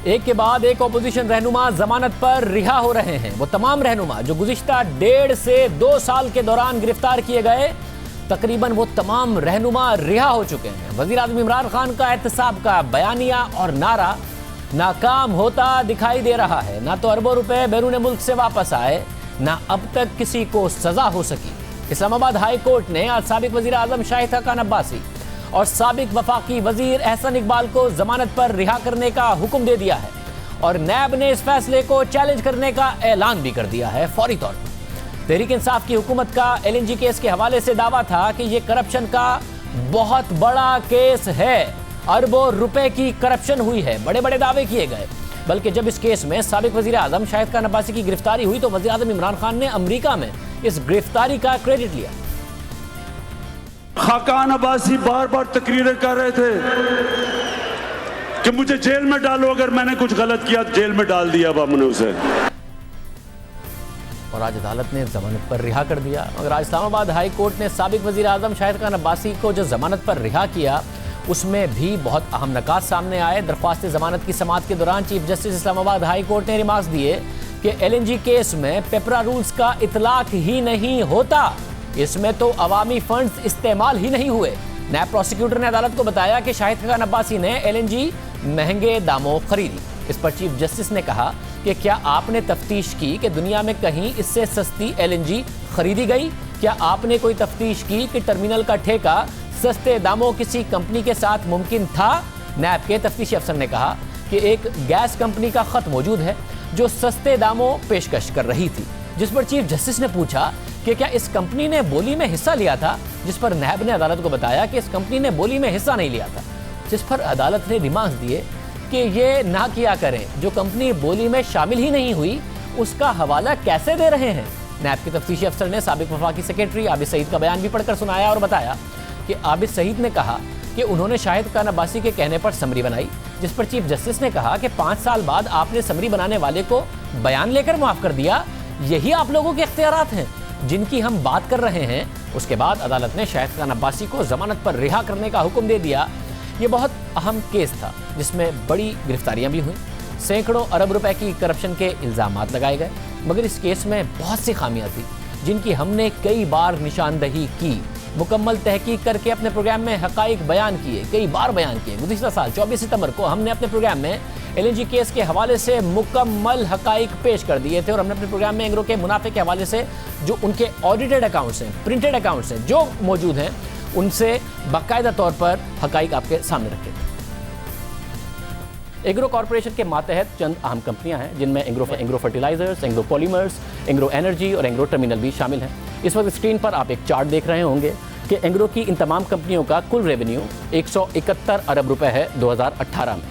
एक के बाद एक ऑपोजिशन रहनुमा जमानत पर रिहा हो रहे हैं। वो तमाम रहनुमा जो गुज़िश्ता 1.5 से 2 साल के दौरान गिरफ्तार किए गए, तकरीबन वो तमाम रहनुमा रिहा हो चुके हैं। वज़ीर आज़म इमरान खान का एहतसाब का बयानिया और नारा नाकाम होता दिखाई दे रहा है। ना तो अरबों रुपए बैरून मुल्क से वापस आए, ना अब तक किसी को सजा हो सकी। इस्लामाबाद हाई कोर्ट ने आज साबिक वज़ीर आज़म शाहिद हक़ान अब्बासी और साबिक वफाकी वजीर एहसन इकबाल को जमानत पर रिहा करने का हुक्म दे दिया है और नैब ने इस फैसले को चैलेंज करने का ऐलान भी कर दिया है फौरी तौर पर। तहरीक इंसाफ की हुकूमत का LNG केस के हवाले से दावा था कि यह करप्शन का बहुत बड़ा केस है, अरबों रुपए की करप्शन हुई है, बड़े बड़े दावे किए गए। बल्कि जब इस केस में साबिक वजीर आजम शाहिद हक़ान अब्बासी की गिरफ्तारी हुई तो वजीर आजम इमरान खान ने अमेरिका में इस गिरफ्तारी का क्रेडिट लिया। हक़ान अब्बासी बार बार तकरीरें कर रहे थे कि मुझे जेल में डालो, अगर मैंने कुछ गलत किया जेल में डाल दिया हमने उसे। और आज अदालत ने जमानत पर रिहा कर दिया। मगर आज इस्लामाबाद हाई कोर्ट ने साबिक वजीर आजम शाहिद हक़ान अब्बासी को जो जमानत पर रिहा किया उसमें भी बहुत अहम नकात सामने आए। दरख्वास्त जमानत की समाअत के दौरान chief justice Islamabad high court ने रिमार्क्स दिए कि LNG केस में पेपरा रूल्स का इतलाक ही नहीं होता, इसमें तो अवामी फंड्स इस्तेमाल ही नहीं हुए। नैब प्रोसिक्यूटर ने अदालत को बताया कि शाहिद हक़ान अब्बासी ने LNG महंगे दामों खरीदी। इस पर चीफ जस्टिस ने कहा कि क्या आपने तफ्तीश की कि दुनिया में कहीं इससे सस्ती LNG खरीदी गई? क्या आपने कोई तफ्तीश की कि टर्मिनल का ठेका सस्ते दामों किसी कंपनी के साथ मुमकिन था? नैब के तफ्तीशी अफसर ने कहा कि एक गैस कंपनी का खत मौजूद है जो सस्ते दामों पेशकश कर रही थी, जिस पर चीफ जस्टिस ने पूछा कि क्या इस कंपनी ने बोली में हिस्सा लिया था, जिस पर नैब ने अदालत को बताया कि इस कंपनी ने बोली में हिस्सा नहीं लिया था। जिस पर अदालत ने रिमार्क्स दिए कि ये ना किया करें, जो कंपनी बोली में शामिल ही नहीं हुई उसका हवाला कैसे दे रहे हैं। नैब के तफ्तीशी अफसर ने साबिक वफाकी सेक्रेटरी आबिद सईद का बयान भी पढ़कर सुनाया और बताया कि आबिद सईद ने कहा कि उन्होंने शाहिद हक़ान अब्बासी के कहने पर समरी बनाई, जिस पर चीफ जस्टिस ने कहा कि 5 साल बाद आपने समरी बनाने वाले को बयान लेकर माफ कर दिया। यही आप लोगों के इख्तियारात हैं जिनकी हम बात कर रहे हैं। उसके बाद अदालत ने शाहिद हक़ान अब्बासी को जमानत पर रिहा करने का हुक्म दे दिया। ये बहुत अहम केस था जिसमें बड़ी गिरफ्तारियां भी हुई, सैकड़ों अरब रुपए की करप्शन के इल्ज़ामात लगाए गए। मगर इस केस में बहुत सी खामियां थी जिनकी हमने कई बार निशानदही की, मुकम्मल तहकीक करके अपने प्रोग्राम में हक़ाइक़ बयान किए, कई बार बयान किए। गुज़िश्ता साल 24 सितंबर को हमने अपने प्रोग्राम में LNG केस के हवाले से मुकम्मल हक़ाइक़ पेश कर दिए थे और हमने अपने प्रोग्राम में एंग्रो के मुनाफे के हवाले से जो उनके ऑडिटेड अकाउंट्स हैं, प्रिंटेड अकाउंट्स हैं जो मौजूद हैं, उनसे बाकायदा तौर पर हक़ाइक़ आपके सामने रखे थे। एग्रो कॉरपोरेशन के मातहत चंद अहम कंपनियां हैं जिनमें Engro fertilizers, Engro polymers, Engro energy और एंग्रो टर्मिनल भी शामिल हैं। इस वक्त स्क्रीन पर आप एक चार्ट देख रहे होंगे कि एंग्रो की इन तमाम कंपनियों का कुल रेवेन्यू 171 अरब रुपए है 2018 में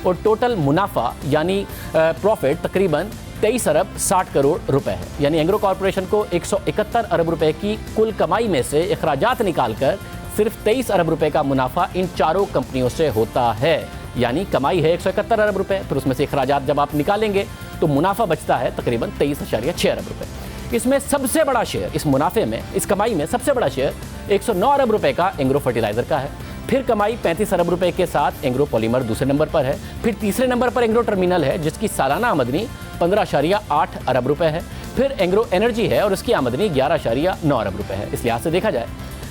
और टोटल मुनाफा यानी प्रॉफिट तकरीबन 23 अरब 60 करोड़ रुपए है। यानी एंग्रो कॉरपोरेशन को 171 अरब रुपए की कुल कमाई में से अखराजात निकालकर सिर्फ 23 अरब रुपए का मुनाफा इन चारों कंपनियों से होता है। यानी कमाई है 171 अरब रुपए, फिर उसमें से अखराजात जब आप निकालेंगे तो मुनाफा बचता है तकरीबन 23.6 अरब रुपए। इसमें सबसे बड़ा शेयर, इस मुनाफे में, इस कमाई में सबसे बड़ा शेयर 109 अरब रुपए का एंग्रो फर्टिलाइजर का है। फिर कमाई 35 अरब रुपए के साथ एंग्रो पॉलीमर दूसरे नंबर पर है। फिर तीसरे नंबर पर एंग्रो टर्मिनल है जिसकी सालाना आमदनी 15.8 अरब रुपए है। फिर एंग्रो एनर्जी है और उसकी आमदनी 11.9 अरब रुपए है। इस लिहाज से देखा जाए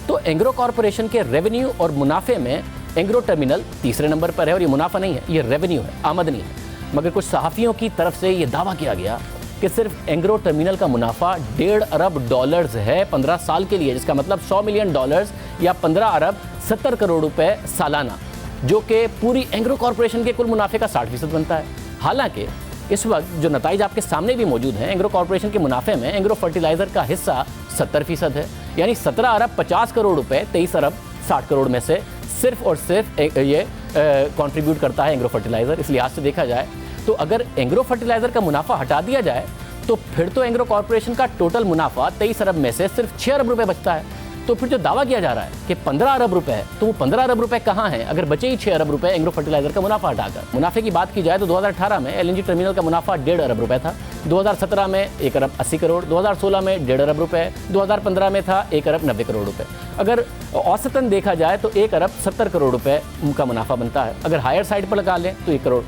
तो एंग्रो कॉरपोरेशन के रेवेन्यू और मुनाफे में एंग्रो टर्मिनल तीसरे नंबर पर है और ये मुनाफा नहीं है, ये रेवेन्यू है, आमदनी है। मगर कुछ सहाफ़ियों की तरफ से ये दावा किया गया कि सिर्फ एंग्रो टर्मिनल का मुनाफा $1.5 अरब है 15 साल के लिए, जिसका मतलब $100 मिलियन या 15 अरब 70 करोड़ रुपए सालाना, जो कि पूरी एंग्रो कॉरपोरेशन के कुल मुनाफे का 60% बनता है। हालांकि इस वक्त जो नताइज आपके सामने भी मौजूद हैं, एंग्रो कॉरपोरेशन के मुनाफे में एंग्रो फर्टिलाइजर का हिस्सा 70% है, यानी 17 अरब 50 करोड़ रुपए 23 अरब 60 करोड़ में से सिर्फ और सिर्फ ये कंट्रीब्यूट करता है एंग्रो फर्टिलाइजर। इस लिहाज से देखा जाए तो अगर एंग्रो फर्टिलाइजर का मुनाफा हटा दिया जाए तो फिर तो एंग्रो कॉरपोरेशन का टोटल मुनाफा 23 अरब में से सिर्फ 6 अरब रुपए बचता है। तो फिर जो दावा किया जा रहा है कि 15 अरब रुपए है, तो वो 15 अरब रुपए कहाँ हैं अगर बचे ही 6 अरब रुपए एंग्रो फर्टिलाइजर का मुनाफा हटाकर। मुनाफे की बात की जाए तो 2018 में LNG टर्मिनल का मुनाफा 1.5 अरब रुपए था, 2017 में 1 अरब 80 करोड़, 2016 में 1.5 अरब रुपए, 2015 में था 1 अरब 90 करोड़ रुपए। अगर औसतन देखा जाए तो 1 अरब 70 करोड़ रुपए का मुनाफा बनता है। अगर हायर साइड पर लगा लें तो 1 करोड़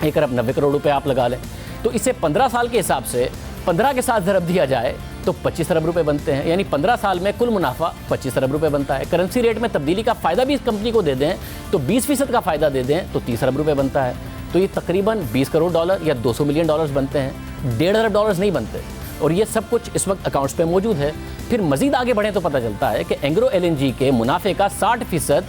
1 अरब 90 करोड़ रुपए आप लगा लें, तो इसे 15 साल के हिसाब से 15 के साथ ज़रब दिया जाए तो 25 अरब रुपए बनते हैं, यानी 15 साल में कुल मुनाफा 25 अरब रुपए बनता है। करेंसी रेट में तब्दीली का फ़ायदा भी इस कंपनी को दे दें तो 20% का फ़ायदा दे दें तो 30 अरब रुपए बनता है। तो ये तकरीबन 20 करोड़ डॉलर या 200 मिलियन डॉलर्स बनते हैं, 1.5 अरब डॉलर्स नहीं बनते। और ये सब कुछ इस वक्त अकाउंट्स पे मौजूद है। फिर मज़ीद आगे बढ़ें तो पता चलता है कि एंग्रो LNG के मुनाफे का 60%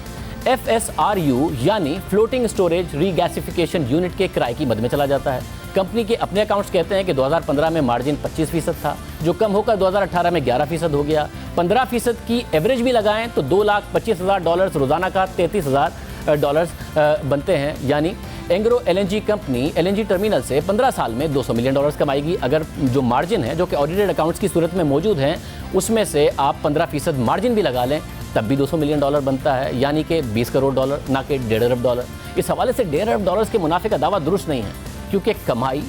FSRU यानी फ्लोटिंग स्टोरेज रीगैसिफिकेशन यूनिट के किराए की मद में चला जाता है। कंपनी के अपने अकाउंट्स कहते हैं कि 2015 में मार्जिन 25% था, जो कम होकर 2018 में 11% हो गया। 15% की एवरेज भी लगाएं तो $2,25,000 रोज़ाना का $33,000 बनते हैं। यानी Engro LNG company LNG terminal से 15 साल में $200 मिलियन कमाएगी। अगर जो मार्जिन है जो कि ऑडिटेड अकाउंट्स की सूरत में मौजूद हैं उसमें से आप 15% मार्जिन भी लगा लें तब भी $200 मिलियन बनता है, यानी कि $20 करोड़, ना कि $1.5 अरब। इस हवाले से $1.5 अरब के मुनाफे का दावा दुरुस्त नहीं है, क्योंकि कमाई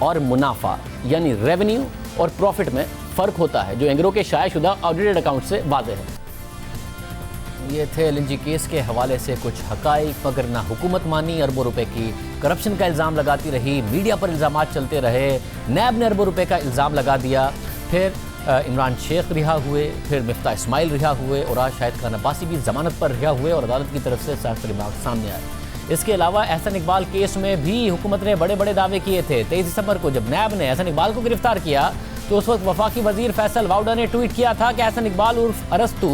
और मुनाफा यानी रेवेन्यू और प्रॉफिट में फ़र्क होता है, जो एंग्रो के शायदशुदा ऑडिटेड अकाउंट से वाज़ेह है। ये थे LNG केस के हवाले से कुछ हक़ाइक़, मगर ना हुकूमत मानी, अरबों रुपए की करप्शन का इल्ज़ाम लगाती रही, मीडिया पर इल्ज़ामात चलते रहे, नैब ने अरबों रुपए का इल्ज़ाम लगा दिया, फिर इमरान शेख रिहा हुए, फिर मिफ्ता इस्माइल रिहा हुए और आज शाहिद खान अब्बासी भी ज़मानत पर रिहा हुए और अदालत की तरफ से साफ रिमार्क सामने आए। इसके अलावा एहसन इकबाल केस में भी हुकूमत ने बड़े बड़े दावे किए थे। 23 दिसंबर को जब नैब ने एहसन इकबाल को गिरफ्तार किया तो उस वक्त वफाकी वजीर फैसल वाउडा ने ट्वीट किया था कि एहसन इकबाल उर्फ अरस्तू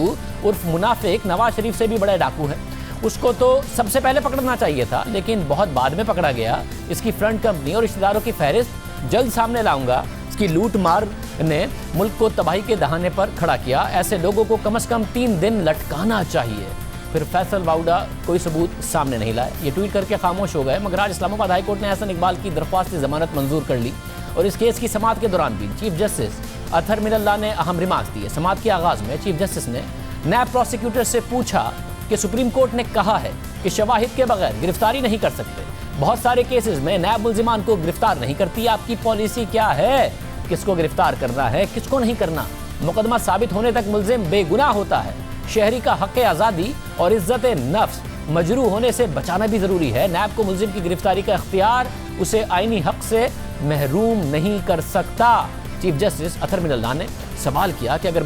उर्फ मुनाफिक नवाज शरीफ से भी बड़ा डाकू है, उसको तो सबसे पहले पकड़ना चाहिए था, लेकिन बहुत बाद में पकड़ा गया। इसकी फ्रंट कंपनी और रिश्तेदारों की फहरिस्त जल्द सामने लाऊंगा। इसकी लूट मार ने मुल्क को तबाही के दहाने पर खड़ा किया। ऐसे लोगों को कम से कम 3 दिन लटकाना चाहिए। फिर फैसल वाउडा कोई सबूत सामने नहीं लाए, ये ट्वीट करके खामोश हो गए। मगर आज इस्लामाबाद हाई कोर्ट ने एहसन इकबाल की दरख्वास्त जमानत मंजूर कर ली और इस केस की समाअत के दौरान भी चीफ जस्टिस अतहर मिनल्ला ने अहम रिमार्क्स दिए। समाअत के आगाज़ में चीफ जस्टिस ने नैब प्रोसिक्यूटर से पूछा कि सुप्रीम कोर्ट ने कहा है कि शवाहिद के बगैर गिरफ्तारी नहीं कर सकते, बहुत सारे केसेस में नैब मुल्जिमान को गिरफ्तार नहीं करती, आपकी पॉलिसी क्या है, किसको गिरफ्तार करना है, किसको नहीं करना, मुकदमा साबित होने तक मुल्जिम बेगुनाह होता है, शहरी का हक आज़ादी और इज्जत नफ्स मजरू होने से बचाना भी ज़रूरी है। नैब को मुल्जिम की गिरफ्तारी का इख्तियार उसे आईनी हक से महरूम नहीं कर सकता। चीफ जस्टिस अतहर मिनल्ला ने सवाल किया कि अगर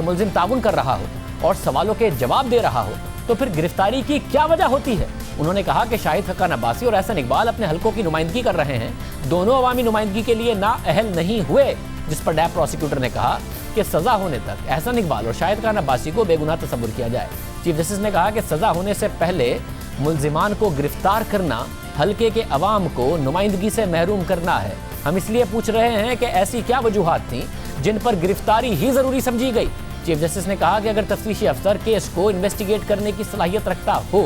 मुल्जिम ताउन कर रहा हो और सवालों के जवाब दे रहा हो तो फिर गिरफ्तारी की क्या वजह होती है। उन्होंने कहा कि शाहिद खान अब्बासी और एहसन इकबाल अपने हलकों की नुमाइंदगी कर रहे हैं, दोनों अवामी नुमाइंदगी के लिए नाअहल नहीं हुए, जिस पर नैब प्रोसिक्यूटर ने कहा कि सजा होने तक एहसन इकबाल और शाहिद खान अब्बासी को बेगुनाह तस्वुर किया जाए। चीफ जस्टिस ने कहा कि सजा होने से पहले मुल्जिमान को गिरफ्तार करना हल्के के अवाम को नुमाइंदगी से महरूम करना है। हम इसलिए पूछ रहे हैं कि ऐसी क्या वजूहात थी जिन पर गिरफ्तारी ही जरूरी समझी गई। चीफ जस्टिस ने कहा कि अगर तफ्तीशी अफसर केस को इन्वेस्टिगेट करने की सलाहियत रखता हो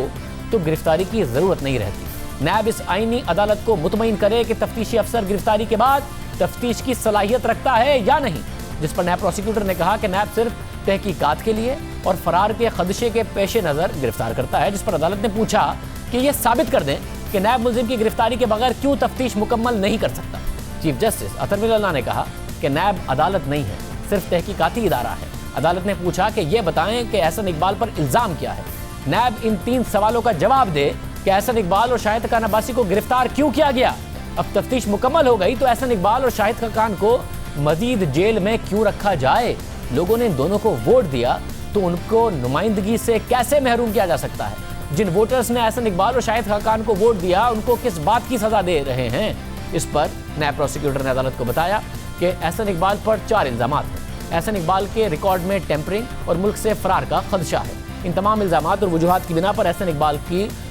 तो गिरफ्तारी की जरूरत नहीं रहती। नैब इस आईनी अदालत को मुतमईन करे कि तफ्तीशी अफसर गिरफ्तारी के बाद तफ्तीश की सलाहियत रखता है या नहीं, जिस पर नैब प्रोसिक्यूटर ने कहा कि नैब सिर्फ तहकीकात के लिए और फरार के खदशे के पेश नज़र गिरफ्तार करता है, जिस पर अदालत ने पूछा कि यह साबित कर दें कि नैब मुल्जिम की गिरफ्तारी के बगैर क्यों तफ्तीश मुकम्मल नहीं कर सकता। चीफ जस्टिस अतहर मिनल्ला ने कहा कि नैब अदालत नहीं है, सिर्फ तहकीकाती इदारा है। अदालत ने पूछा कि यह बताएं कि एहसन इकबाल पर इल्ज़ाम क्या है। नैब इन 3 सवालों का जवाब दे कि एहसन इकबाल और शाहिद खान अब्बासी को गिरफ्तार क्यों किया गया। अब तफ्तीश मुकम्मल हो गई तो एहसन इकबाल और शाहिद खान को मजीद जेल में क्यों रखा जाए। लोगों ने इन दोनों को वोट दिया तो उनको नुमाइंदगी से कैसे महरूम किया जा सकता है। जिन वोटर्स ने एहसन इकबाल और शाहिद खान को वोट दिया उनको किस बात की सजा दे रहे हैं। इस पर नैब प्रोसिक्यूटर ने अदालत को बताया कि एहसन इकबाल पर 4 इल्ज़ामात हैं। एहसन इकबाल के रिकॉर्ड में टेम्परिंग और मुल्क से फरार का खदशा है। इन तमाम इल्ज़ामात और वजूहात की बिना पर एहसन इकबाल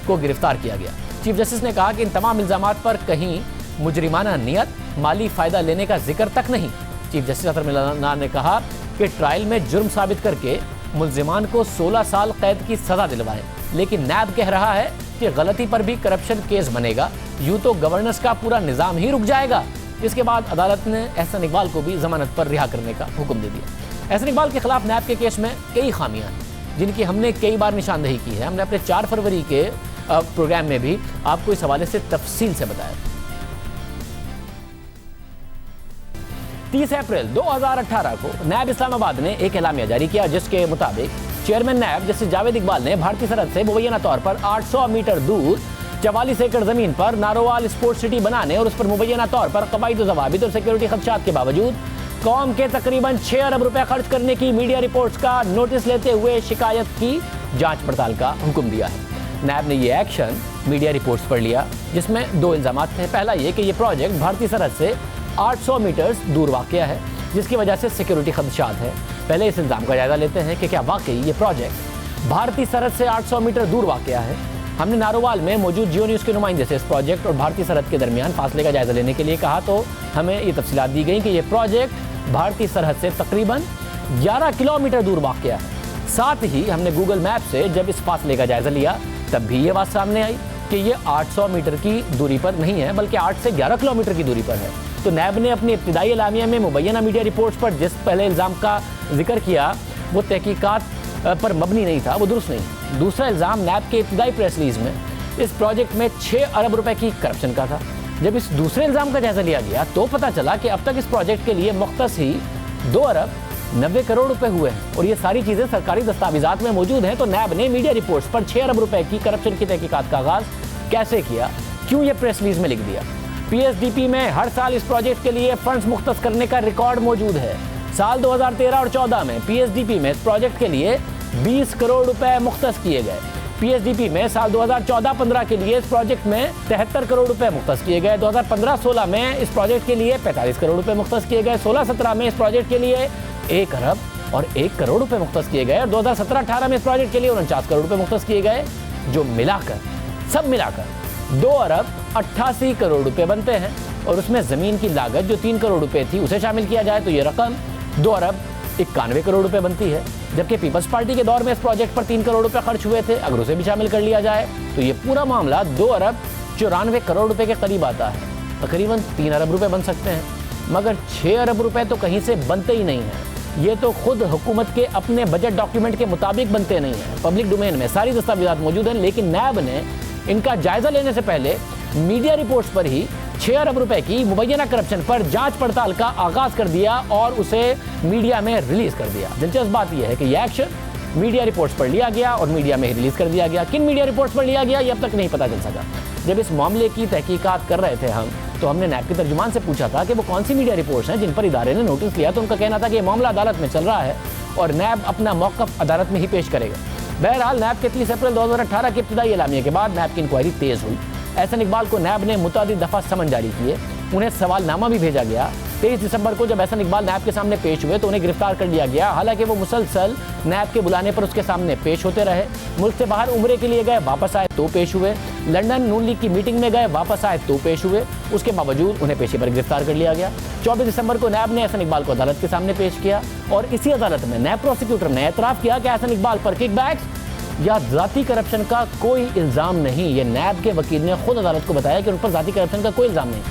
को गिरफ्तार किया गया। चीफ जस्टिस ने कहा कि इन तमाम इल्ज़ामात पर कहीं मुजरिमाना नियत, माली फ़ायदा लेने का जिक्र तक नहीं। चीफ जस्टिस अतहर मिनल्ला ने कहा कि ट्रायल में जुर्म साबित करके मुल्जिमान को 16 साल कैद की सज़ा दिलवाएं, लेकिन नैब कह रहा है कि गलती पर भी करप्शन केस बनेगा, यूँ तो गवर्नेंस का पूरा निज़ाम ही रुक जाएगा। इसके बाद अदालत ने एहसन इकबाल को भी जमानत पर रिहा करने का हुक्म दे दिया। एहसन इकबाल के खिलाफ नैब के केस में कई खामियां हैं जिनकी हमने कई बार निशानदेही की है। हमने अपने 4 फरवरी के प्रोग्राम में भी आपको इस हवाले से तफसील से बताया। 30 अप्रैल 2018 को नैब इस्लामाबाद ने एक एलामिया जारी किया जिसके मुताबिक chairman NAB justice Javed Iqbal ने भारतीय सरहद से मुबैना तौर पर 800 मीटर दूर 44 एकड़ जमीन पर नारोवाल स्पोर्ट्स सिटी बनाने और उस पर मुबैना तौर पर कवायद ज़वाबित और सिक्योरिटी खदशात के बावजूद कौम के तकरीबन 6 अरब रुपए खर्च करने की मीडिया रिपोर्ट्स का नोटिस लेते हुए शिकायत की जांच पड़ताल का हुक्म दिया है। नैब ने ये एक्शन मीडिया रिपोर्ट्स पर लिया, जिसमें 2 इल्जामात थे। पहला ये कि ये प्रोजेक्ट भारतीय सरहद से 800 मीटर्स दूर वाक़या है, जिसकी वजह से सिक्योरिटी खदशात है। पहले इस इल्ज़ाम का जायजा लेते हैं कि क्या वाकई ये प्रोजेक्ट भारतीय सरहद से 800 मीटर दूर वाक़या है। हमने नारोवाल में मौजूद जियो न्यूज़ के नुमाइंदे से इस प्रोजेक्ट और भारतीय सरहद के दरमियान फासले का जायजा लेने के लिए कहा, तो हमें ये तफसीलात दी गई कि ये प्रोजेक्ट भारतीय सरहद से तकरीबन 11 किलोमीटर दूर वाक़या है। साथ ही हमने गूगल मैप से जब इस फासले का जायजा लिया तब भी ये बात सामने आई कि ये 800 मीटर की दूरी पर नहीं है, बल्कि 8 से 11 किलोमीटर की दूरी पर है। तो नैब ने अपनी इब्तिदाई एलामिया में मुबैना मीडिया रिपोर्ट्स पर जिस पहले इल्ज़ाम का जिक्र किया वो तहकीकात पर मबनी नहीं था, वो दुरुस्त नहीं। दूसरा इल्ज़ाम नैब के इब्तिदाई प्रेस रिलीज में इस प्रोजेक्ट में 6 अरब रुपए की करप्शन का था। जब इस दूसरे इल्ज़ाम का जायजा लिया गया तो पता चला कि अब तक इस प्रोजेक्ट के लिए मुख्तस ही 2 अरब 90 करोड़ रुपए हुए हैं और ये सारी चीज़ें सरकारी दस्तावेजात में मौजूद हैं। तो नैब ने मीडिया रिपोर्ट्स पर 6 अरब रुपए की करप्शन की तहकीकात का आगाज़ कैसे किया, क्यों ये प्रेस रिलीज में लिख दिया। पीएसडीपी में हर साल इस प्रोजेक्ट के लिए फंड्स मुख्तस करने का रिकॉर्ड मौजूद है। साल 2013 और 14 में पीएसडीपी में इस प्रोजेक्ट के लिए 20 करोड़ रुपए मुख्तस किए गए। पीएसडीपी में साल 2014-15 के लिए इस प्रोजेक्ट में 73 करोड़ रुपए मुख्तस किए गए। 2015-16 में इस प्रोजेक्ट के लिए 45 करोड़ रुपए मुख्तस किए गए। 16-17 में इस प्रोजेक्ट के लिए 1 अरब और 1 करोड़ रुपए मुख्तस किए गए और 2017-18 में इस प्रोजेक्ट के लिए 49 करोड़ रुपए मुख्तस किए गए, जो मिलाकर सब मिलाकर 2 अरब 88 करोड़ रुपए बनते हैं। और उसमें ज़मीन की लागत जो 3 करोड़ रुपए थी उसे शामिल किया जाए तो ये रकम 2 अरब 91 करोड़ रुपए बनती है। जबकि पीपल्स पार्टी के दौर में इस प्रोजेक्ट पर 3 करोड़ रुपए खर्च हुए थे, अगर उसे भी शामिल कर लिया जाए तो ये पूरा मामला 2 अरब 94 करोड़ रुपए के करीब आता है। तकरीबन 3 अरब रुपए बन सकते हैं, मगर 6 अरब रुपए तो कहीं से बनते ही नहीं हैं। ये तो खुद हुकूमत के अपने बजट डॉक्यूमेंट के मुताबिक बनते नहीं हैं। पब्लिक डोमेन में सारी दस्तावेजात मौजूद हैं, लेकिन नैब ने इनका जायजा लेने से पहले मीडिया रिपोर्ट्स पर ही 6 अरब रुपए की मुबैना करप्शन पर जांच पड़ताल का आगाज कर दिया और उसे मीडिया में रिलीज कर दिया। दिलचस्प बात यह है कि यह एक्शन मीडिया रिपोर्ट्स पर लिया गया और मीडिया में रिलीज कर दिया गया। किन मीडिया रिपोर्ट्स पर लिया गया ये अब तक नहीं पता चल सका। जब इस मामले की तहकीकात कर रहे थे हम, तो हमने नैब के तर्जुमान से पूछा था कि वो कौन सी मीडिया रिपोर्ट्स हैं जिन पर इदारे ने नोटिस लिया, तो उनका कहना था कि ये मामला अदालत में चल रहा है और नैब अपना मौक़िफ़ अदालत में ही पेश करेगा। बहरहाल नैब के 30 अप्रैल 2018 के इब्तिदाई एलामिया के बाद नैब की इंक्वायरी तेज़ हुई। एहसन इकबाल को नैब ने मुतअद्दिद दफ़ा समन जारी किए, उन्हें सवालनामा भी भेजा गया। 23 दिसंबर को जब एहसन इकबाल नैब के सामने पेश हुए तो उन्हें गिरफ्तार कर लिया गया। हालांकि वो मुसलसल नैब के बुलाने पर उसके सामने पेश होते रहे। मुल्क से बाहर उम्रे के लिए गए, वापस आए तो पेश हुए। लंदन नून लीग की मीटिंग में गए, वापस आए तो पेश हुए। उसके बावजूद उन्हें पेशी पर गिरफ्तार कर लिया गया। 24 दिसंबर को नैब ने एहसन इकबाल को अदालत के सामने पेश किया और इसी अदालत में नैब प्रोसिक्यूटर ने एतराफ़ किया कि एहसन इकबाल पर किकबैक्स या ज़ाती करप्शन का कोई इल्ज़ाम नहीं। ये नैब के वकील ने खुद अदालत को बताया कि उन पर ज़ाती करप्शन का कोई इल्ज़ाम नहीं।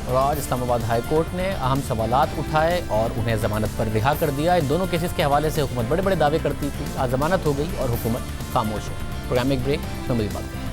और आज इस्लामाबाद हाई कोर्ट ने अहम सवालात उठाए और उन्हें ज़मानत पर रिहा कर दिया। इन दोनों केसेस के हवाले से हुकूमत बड़े बड़े दावे करती थी, आज ज़मानत हो गई और हुकूमत खामोश है। प्रोग्राम एक ब्रेक, बात करें।